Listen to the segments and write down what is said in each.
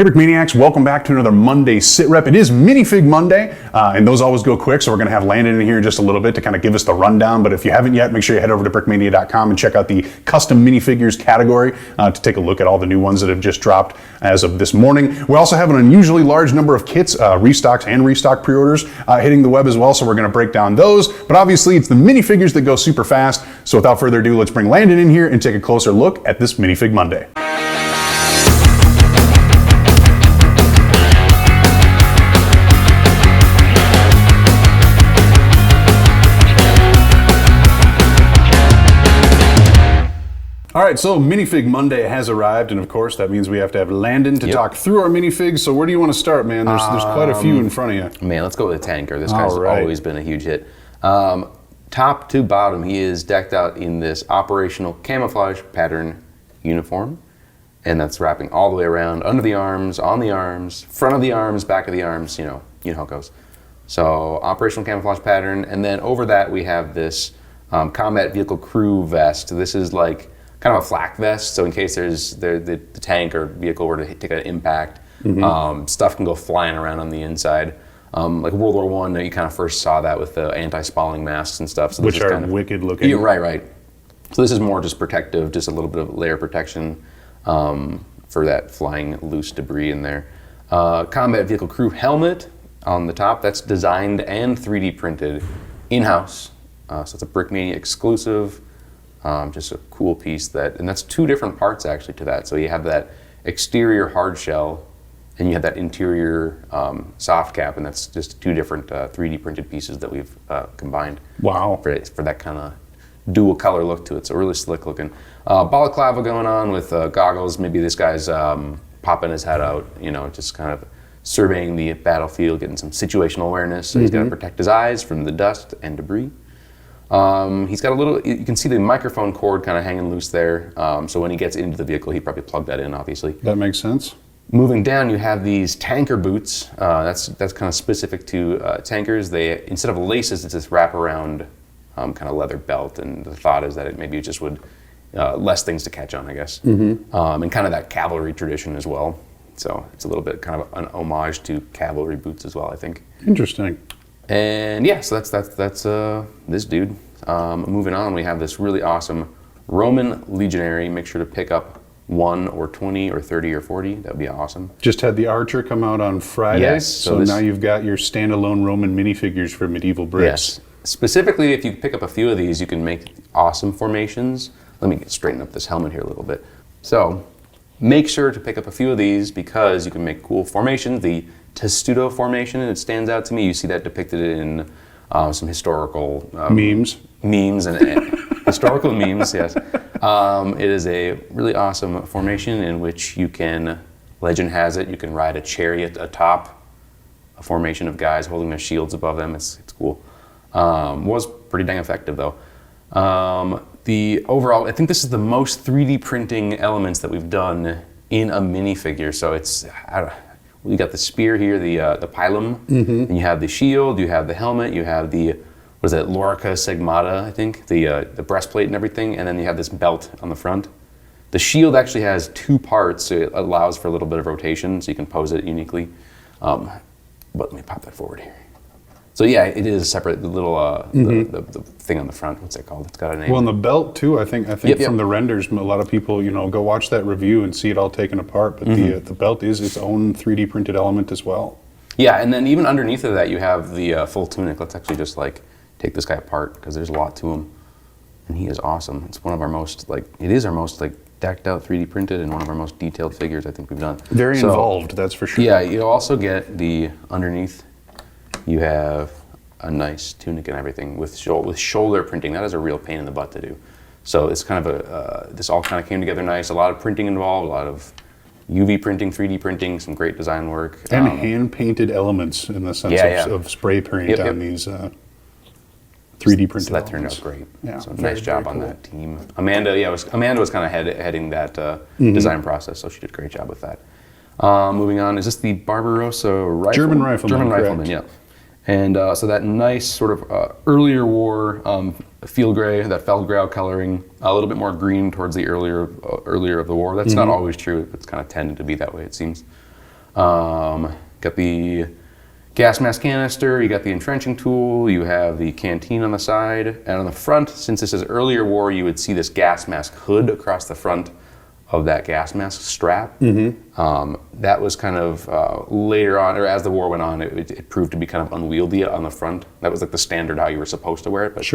Hey Brickmaniacs, welcome back to another Monday SitRep. It is Minifig Monday, and those always go quick, so we're going to have Landon in here in just a little bit to kind of give us the rundown, but if you haven't yet, make sure you head over to Brickmania.com and check out the custom minifigures category to take a look at all the new ones that have just dropped as of this morning. We also have an unusually large number of kits, restocks and restock pre-orders hitting the web as well, so we're going to break down those, but obviously it's the minifigures that go super fast, so without further ado, let's bring Landon in here and take a closer look at this Minifig Monday. All right, so Minifig Monday has arrived, and of course that means we have to have Landon to talk through our minifigs. So where do you want to start, man? There's quite a few in front of you. Man, let's go with the tanker. This guy's always been a huge hit. Top to bottom, he is decked out in this operational camouflage pattern uniform, and that's wrapping all the way around, under the arms, on the arms, front of the arms, back of the arms. You know how it goes. So operational camouflage pattern, and then over that we have this combat vehicle crew vest. This is like kind of a flak vest, so in case there's the tank or vehicle were to take an impact, stuff can go flying around on the inside. Like World War I, you kind of first saw that with the anti-spalling masks and stuff. So which are kind of wicked looking. Yeah, right. So this is more just protective, just a little bit of layer protection for that flying loose debris in there. Combat vehicle crew helmet on the top, that's designed and 3D printed in-house. So it's a Brickmania exclusive. Just a cool piece and that's two different parts actually to that. So you have that exterior hard shell and you have that interior soft cap, and that's just two different 3D printed pieces that we've combined. Wow. For that kind of dual color look to it. So really slick looking. Balaclava going on with goggles. Maybe this guy's popping his head out, just kind of surveying the battlefield, getting some situational awareness. So he's got to protect his eyes from the dust and debris. He's got a little, you can see the microphone cord kind of hanging loose there. So when he gets into the vehicle, he probably plugged that in, obviously. That makes sense. Moving down, you have these tanker boots. That's kind of specific to tankers. They, instead of laces, it's this wraparound kind of leather belt. And the thought is that it maybe just would, less things to catch on, I guess. And kind of that cavalry tradition as well. So it's a little bit kind of an homage to cavalry boots as well, I think. Interesting. And yeah, so that's this dude. Moving on, we have this really awesome Roman Legionnaire. Make sure to pick up 1 or 20 or 30 or 40. That would be awesome. Just had the Archer come out on Friday. Yes. So now you've got your standalone Roman minifigures for medieval bricks. Yes. Specifically, if you pick up a few of these, you can make awesome formations. Let me straighten up this helmet here a little bit. So make sure to pick up a few of these because you can make cool formations. The testudo formation, it stands out to me. You see that depicted in some historical memes and historical memes. Yes, it is a really awesome formation in which you can. Legend has it you can ride a chariot atop a formation of guys holding their shields above them. It's cool. Was pretty dang effective though. The overall, I think this is the most 3D printing elements that we've done in a minifigure. So it's you got the spear here, the pilum, and you have the shield, you have the helmet, you have the, what is it, Lorica Segmata, I think, the breastplate and everything, and then you have this belt on the front. The shield actually has 2 parts, so it allows for a little bit of rotation, so you can pose it uniquely. But let me pop that forward here. So yeah, it is a separate little the thing on the front. What's that called? It's got a name. Well, and the belt too. I think from the renders, a lot of people go watch that review and see it all taken apart. But the belt is its own 3D printed element as well. Yeah, and then even underneath of that, you have the full tunic. Let's actually just take this guy apart because there's a lot to him, and he is awesome. It's one of our most decked out 3D printed and one of our most detailed figures I think we've done. Very involved, that's for sure. Yeah, you'll also get the underneath. You have a nice tunic and everything with shoulder printing. That is a real pain in the butt to do. So it's kind of this all kind of came together nice. A lot of printing involved, a lot of UV printing, 3D printing, some great design work. And hand-painted elements in the sense of spray paint on these 3D printed so that turned elements. out great. Yeah, so nice job on that team. Amanda was kind of heading that design process, so she did a great job with that. Moving on, is this the Barbarossa rifle? German rifleman, yeah. And so that nice sort of earlier war field gray, that Feldgrau coloring, a little bit more green towards the earlier of the war. That's not always true. It's kind of tended to be that way, it seems. Got the gas mask canister, you got the entrenching tool, you have the canteen on the side, and on the front, since this is earlier war, you would see this gas mask hood across the front of that gas mask strap. That was kind of later on, or as the war went on, it proved to be kind of unwieldy on the front. That was like the standard how you were supposed to wear it, but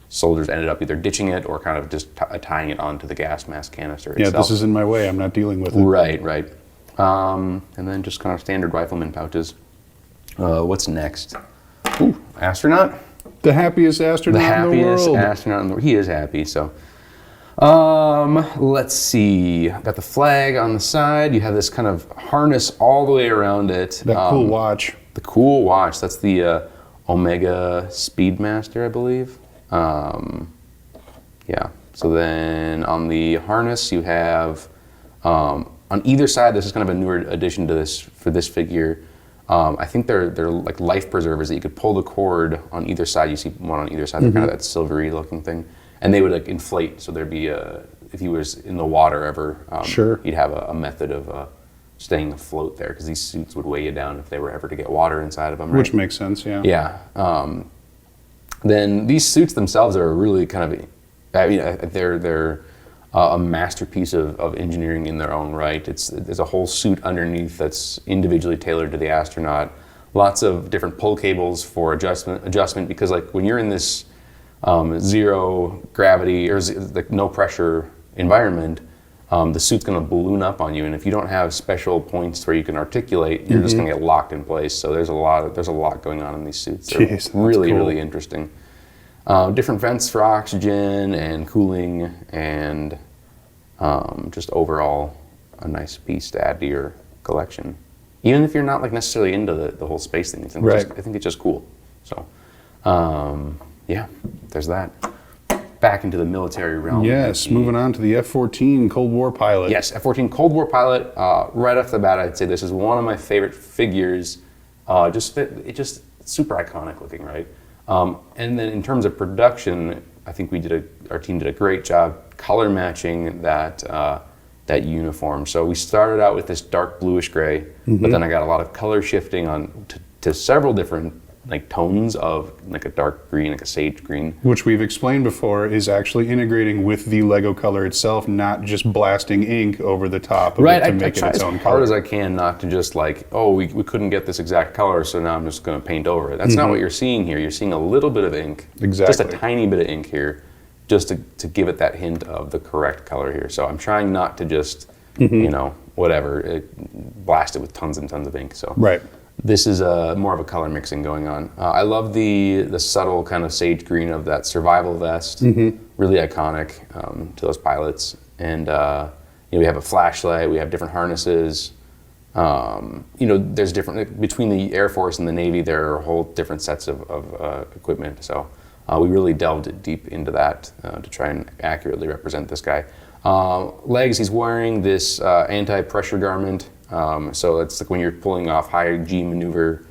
soldiers ended up either ditching it or kind of just tying it onto the gas mask canister itself. Yeah, this is in my way, I'm not dealing with it. Right. And then just kind of standard rifleman pouches. What's next? Ooh, astronaut. The happiest astronaut in the world. The happiest astronaut in the world. He is happy, so. Let's see. Got the flag on the side. You have this kind of harness all the way around it. That cool watch. The cool watch. That's the Omega Speedmaster, I believe. Yeah. So then on the harness, you have on either side. This is kind of a newer addition to this for this figure. I think they're like life preservers that you could pull the cord on either side. You see one on either side. They're kind of that silvery looking thing, and they would like inflate. So there'd be if he was in the water ever, you'd have a method of staying afloat there, because these suits would weigh you down if they were ever to get water inside of them. Right? Which makes sense, yeah. Yeah. Then these suits themselves are really kind of, I mean, they're a masterpiece of engineering in their own right. There's a whole suit underneath that's individually tailored to the astronaut. Lots of different pull cables for adjustment, because like when you're in this zero gravity or like no pressure environment, the suit's going to balloon up on you, and if you don't have special points where you can articulate, you're just going to get locked in place. So there's a lot going on in these suits. They're really interesting. Different vents for oxygen and cooling, and just overall a nice piece to add to your collection. Even if you're not like necessarily into the whole space thing, I think it's just cool. So, yeah, there's that. Back into the military realm. Yes, moving on to the F-14 Cold War pilot. Yes, F-14 Cold War pilot. Right off the bat, I'd say this is one of my favorite figures. Just super iconic looking, right? And then in terms of production, I think our team did a great job color matching that uniform. So we started out with this dark bluish gray, but then I got a lot of color shifting to several different like tones of like a dark green, like a sage green. Which we've explained before is actually integrating with the Lego color itself, not just blasting ink over the top of it to make it its own color. I try as hard as I can not to just like, oh, we couldn't get this exact color, so now I'm just going to paint over it. That's not what you're seeing here. You're seeing a little bit of ink, just a tiny bit of ink here, just to give it that hint of the correct color here. So I'm trying not to just, blast it with tons and tons of ink. So this is more of a color mixing going on. I love the subtle kind of sage green of that survival vest. Really iconic to those pilots. And we have a flashlight. We have different harnesses. There's different between the Air Force and the Navy. There are whole different sets of equipment. So we really delved deep into that to try and accurately represent this guy. Legs, he's wearing this anti-pressure garment. So it's like when you're pulling off high G maneuver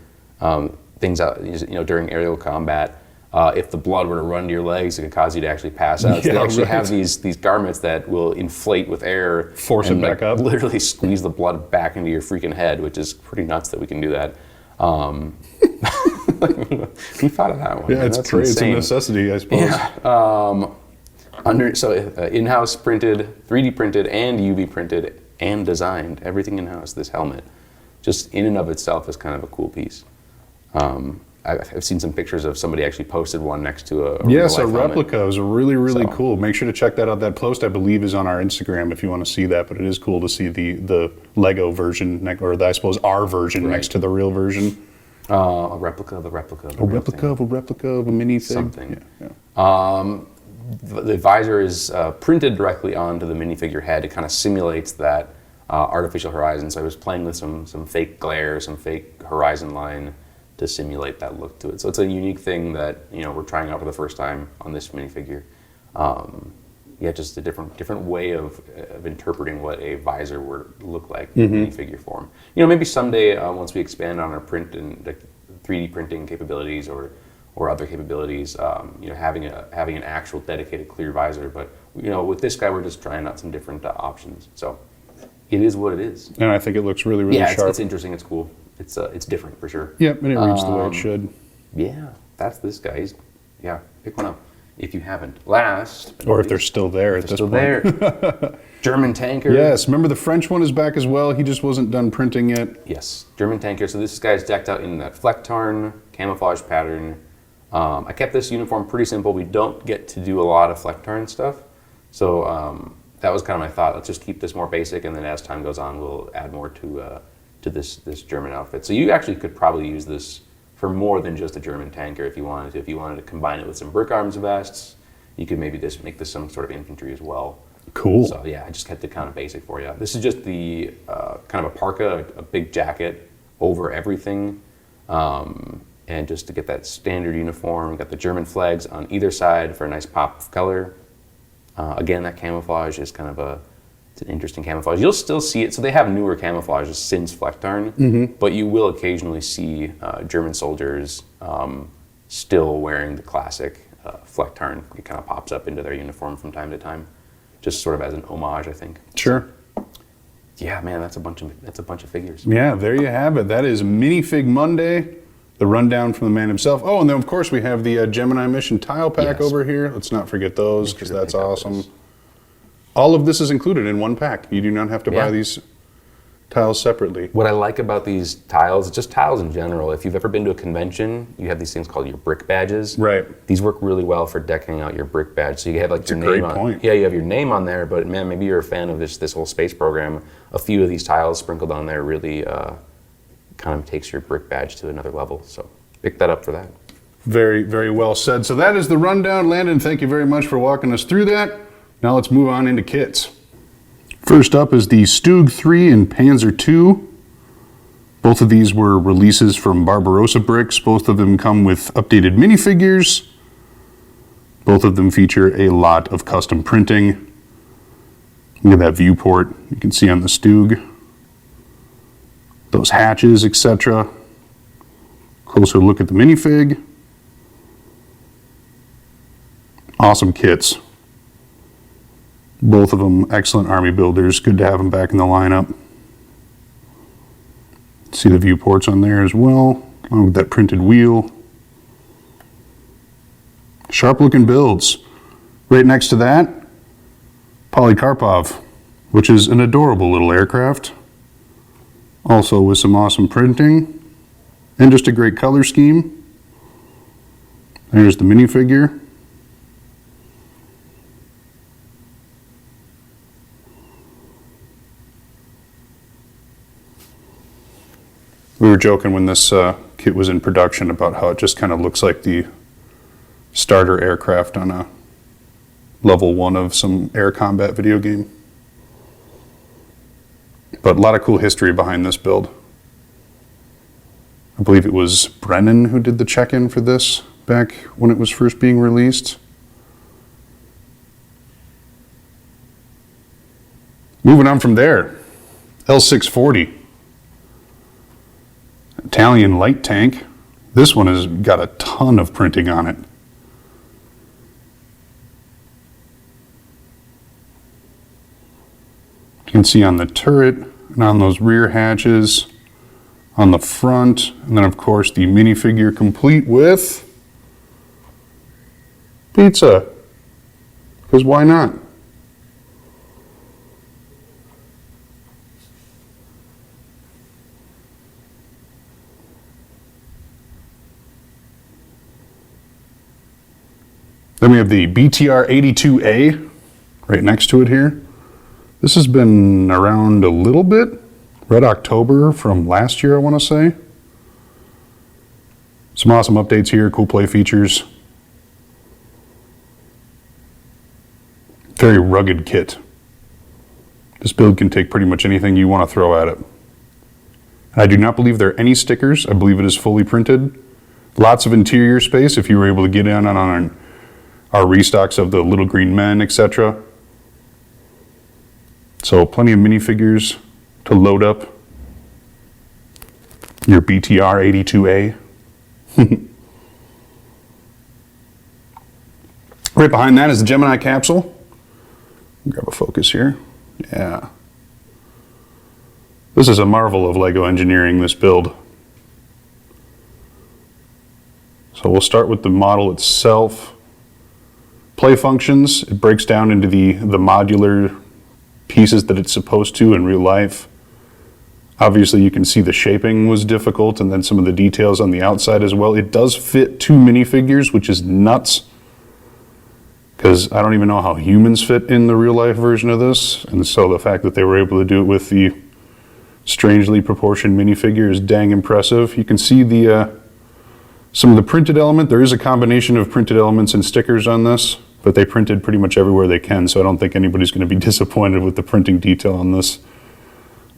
things out, during aerial combat. If the blood were to run to your legs, it could cause you to actually pass out. So they actually have these garments that will inflate with air, force it back up, literally squeeze the blood back into your freaking head, which is pretty nuts that we can do that. Who thought of that one? Yeah, it's crazy. It's a necessity, I suppose. Yeah. In-house printed, 3D printed, and UV printed, and designed. Everything in-house. This helmet, just in and of itself, is kind of a cool piece. I've seen some pictures of somebody actually posted one next to a replica. It was really cool. Make sure to check that out. That post, I believe, is on our Instagram if you want to see that. But it is cool to see the Lego version, or I suppose our version next to the real version. A replica of a replica of a replica of a replica of a minifig. Something. Yeah. The visor is printed directly onto the minifigure head. It kind of simulates that artificial horizon. So I was playing with some fake glare, some fake horizon line to simulate that look to it. So it's a unique thing that we're trying out for the first time on this minifigure. Just a different way of interpreting what a visor would look like in minifigure form. Maybe someday once we expand on our print and 3D printing capabilities or other capabilities, having an actual dedicated clear visor. But with this guy, we're just trying out some different options. So it is what it is. And I think it looks really, really Yeah, sharp. it's interesting. It's cool. It's different for sure. Yep, and it reads the way it should. Yeah, that's this guy. Yeah, pick one up if you haven't. Last, Or if they're still there at this still point. there. German tanker. Yes, remember the French one is back as well. He just wasn't done printing yet. Yes, German tanker. So this guy's decked out in that Flecktarn camouflage pattern. I kept this uniform pretty simple. We don't get to do a lot of Flecktarn stuff. So that was kind of my thought. Let's just keep this more basic, and then as time goes on, we'll add more to this German outfit. So you actually could probably use this for more than just a German tanker if you wanted to. If you wanted to combine it with some brick arms vests, you could maybe make this some sort of infantry as well. Cool. So yeah, I just kept it kind of basic for you. This is just the kind of a parka, a big jacket over everything. And just to get that standard uniform, we've got the German flags on either side for a nice pop of color. Again, that camouflage is kind of it's an interesting camouflage. You'll still see it. So they have newer camouflages since Flecktarn, but you will occasionally see German soldiers still wearing the classic Flecktarn. It kind of pops up into their uniform from time to time, just sort of as an homage, I think. Sure. Yeah, man, that's a bunch of figures. Yeah, there you have it. That is Minifig Monday, the rundown from the man himself. Oh, and then of course we have the Gemini Mission tile pack Yes. over here. Let's not forget those because Make sure to that's pick up awesome. those. All of this is included in one pack. You do not have to buy Yeah. these tiles separately. What I like about these tiles, just tiles in general, if you've ever been to a convention, you have these things called your brick badges. Right. These work really well for decking out your brick badge. So you have like your a name great on. point. Yeah, you have your name on there, but man, maybe you're a fan of this whole space program. A few of these tiles sprinkled on there really kind of takes your brick badge to another level. So pick that up for that. Very, very well said. So that is the rundown. Landon, thank you very much for walking us through that. Now let's move on into kits. First up is the Stug 3 and Panzer 2. Both of these were releases from Barbarossa Bricks. Both of them come with updated minifigures. Both of them feature a lot of custom printing. Look at that viewport you can see on the Stug. Those hatches, etc. Closer look at the minifig. Awesome kits. Both of them excellent army builders. Good to have them back in the lineup. See the viewports on there as well, along with that printed wheel. Sharp looking builds. Right next to that, Polycarpov, which is an adorable little aircraft. Also with some awesome printing and just a great color scheme. There's the minifigure. We were joking when this kit was in production about how it just kind of looks like the starter aircraft on a level 1 of some air combat video game. But a lot of cool history behind this build. I believe it was Brennan who did the check-in for this back when it was first being released. Moving on from there, L640. Italian light tank. This one has got a ton of printing on it. You can see on the turret and on those rear hatches, on the front, and then of course the minifigure complete with pizza. Because why not? Then we have the BTR 82A right next to it here. This has been around a little bit. Red October from last year, I want to say. Some awesome updates here, cool play features. Very rugged kit. This build can take pretty much anything you want to throw at it. I do not believe there are any stickers. I believe it is fully printed. Lots of interior space if you were able to get in on our restocks of the Little Green Men, etc. So plenty of minifigures to load up your BTR 82A. Right behind that is the Gemini capsule. Grab a focus here. Yeah. This is a marvel of Lego engineering, this build. So we'll start with the model itself. Play functions, it breaks down into the modular pieces that it's supposed to in real life. Obviously you can see the shaping was difficult, and then some of the details on the outside as well. It does fit 2 minifigures, which is nuts, because I don't even know how humans fit in the real life version of this. And so the fact that they were able to do it with the strangely proportioned minifigure is dang impressive. You can see the some of the printed element. There is a combination of printed elements and stickers on this, but they printed pretty much everywhere they can, so I don't think anybody's going to be disappointed with the printing detail on this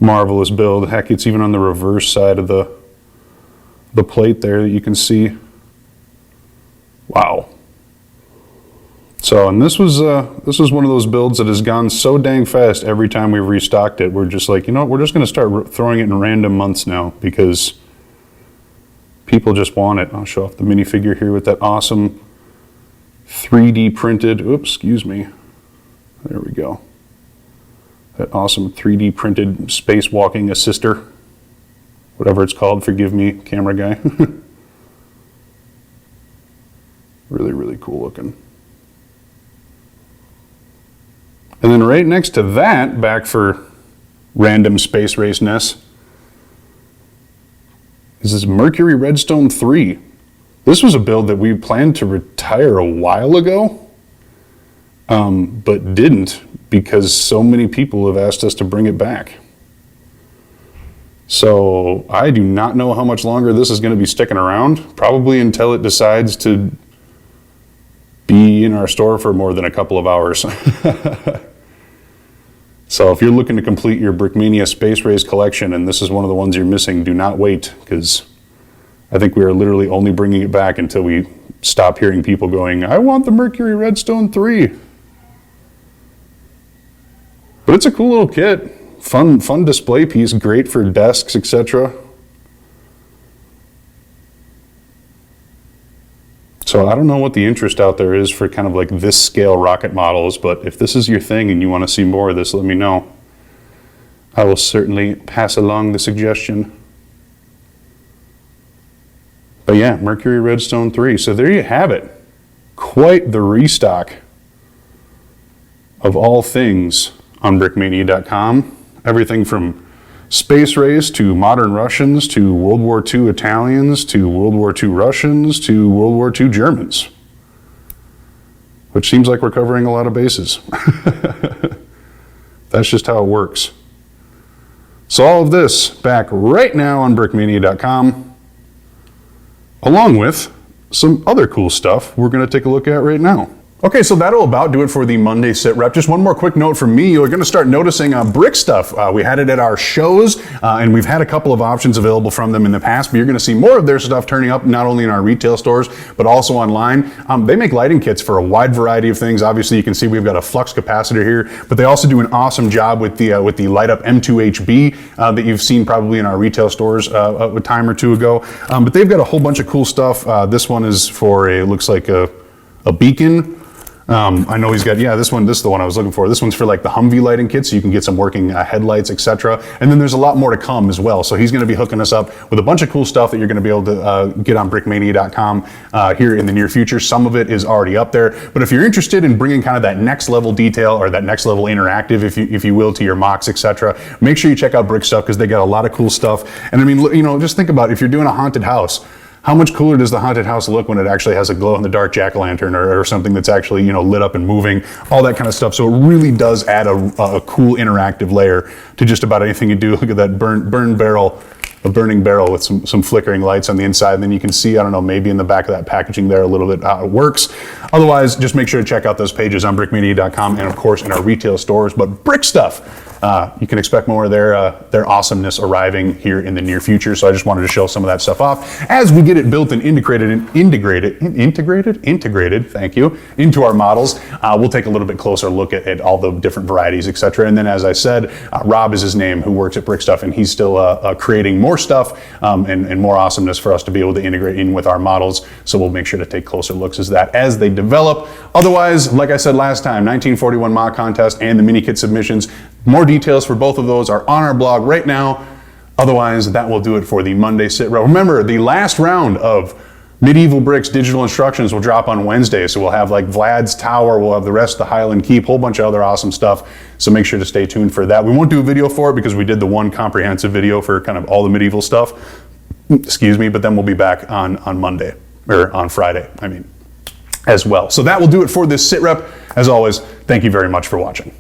marvelous build. Heck, it's even on the reverse side of the plate there that you can see. Wow. So, and this was one of those builds that has gone so dang fast every time we've restocked it. We're just like, you know what, we're just going to start throwing it in random months now, because people just want it. I'll show off the minifigure here with that awesome 3D printed, oops, excuse me. There we go. That awesome 3D printed spacewalking assister, whatever it's called, forgive me, camera guy. Really, really cool looking. And then right next to that, back for random space race-ness, is this Mercury Redstone 3. This was a build that we planned to retire a while ago, but didn't, because so many people have asked us to bring it back. So I do not know how much longer this is going to be sticking around, probably until it decides to be in our store for more than a couple of hours. So if you're looking to complete your Brickmania Space Race collection and this is one of the ones you're missing, do not wait, because I think we are literally only bringing it back until we stop hearing people going, I want the Mercury Redstone 3. But it's a cool little kit. Fun display piece, great for desks, etc. So I don't know what the interest out there is for kind of like this scale rocket models, but if this is your thing and you want to see more of this, let me know. I will certainly pass along the suggestion. But yeah, Mercury Redstone 3. So there you have it. Quite the restock of all things on Brickmania.com. Everything from Space Race to Modern Russians to World War II Italians to World War II Russians to World War II Germans. Which seems like we're covering a lot of bases. That's just how it works. So all of this back right now on Brickmania.com, along with some other cool stuff we're going to take a look at right now. Okay, so that'll about do it for the Monday SitRep. Just one more quick note from me. You're going to start noticing Brickstuff. We had it at our shows, and we've had a couple of options available from them in the past, but you're going to see more of their stuff turning up, not only in our retail stores, but also online. They make lighting kits for a wide variety of things. Obviously, you can see we've got a flux capacitor here, but they also do an awesome job with the Light Up M2HB that you've seen probably in our retail stores a time or two ago. But they've got a whole bunch of cool stuff. This one is for looks like a beacon. I know he's got, yeah, this is the one I was looking for. This one's for like the Humvee lighting kit, so you can get some working headlights, etc. And then there's a lot more to come as well. So he's going to be hooking us up with a bunch of cool stuff that you're going to be able to get on Brickmania.com here in the near future. Some of it is already up there. But if you're interested in bringing kind of that next level detail or that next level interactive, if you will, to your mocks, etc., make sure you check out Brickstuff, because they got a lot of cool stuff. And I mean, you know, just think about it. If you're doing a haunted house, how much cooler does the haunted house look when it actually has a glow-in-the-dark jack-o'-lantern or something that's actually, you know, lit up and moving, all that kind of stuff. So it really does add a cool interactive layer to just about anything you do. Look at that burning barrel with some flickering lights on the inside, and then you can see, I don't know, maybe in the back of that packaging there a little bit how it works. Otherwise, just make sure to check out those pages on Brickmania.com and of course in our retail stores. But Brickstuff, you can expect more of their awesomeness arriving here in the near future. So I just wanted to show some of that stuff off as we get it built and integrated, thank you, into our models. We'll take a little bit closer look at all the different varieties, etc. And then, as I said, Rob is his name, who works at Brickstuff, and he's still creating more stuff and more awesomeness for us to be able to integrate in with our models. So we'll make sure to take closer looks at that as they develop. Otherwise, like I said last time, 1941 mock contest and the mini kit submissions, more details for both of those are on our blog right now, Otherwise, that will do it for the Monday sit rep. Remember, the last round of Medieval Bricks digital instructions will drop on Wednesday. So we'll have like Vlad's Tower, we'll have the rest of the Highland Keep, whole bunch of other awesome stuff. So make sure to stay tuned for that. We won't do a video for it because we did the one comprehensive video for kind of all the medieval stuff. Excuse me, but then we'll be back on Monday, or on Friday, I mean, as well. So that will do it for this sit rep. As always, thank you very much for watching.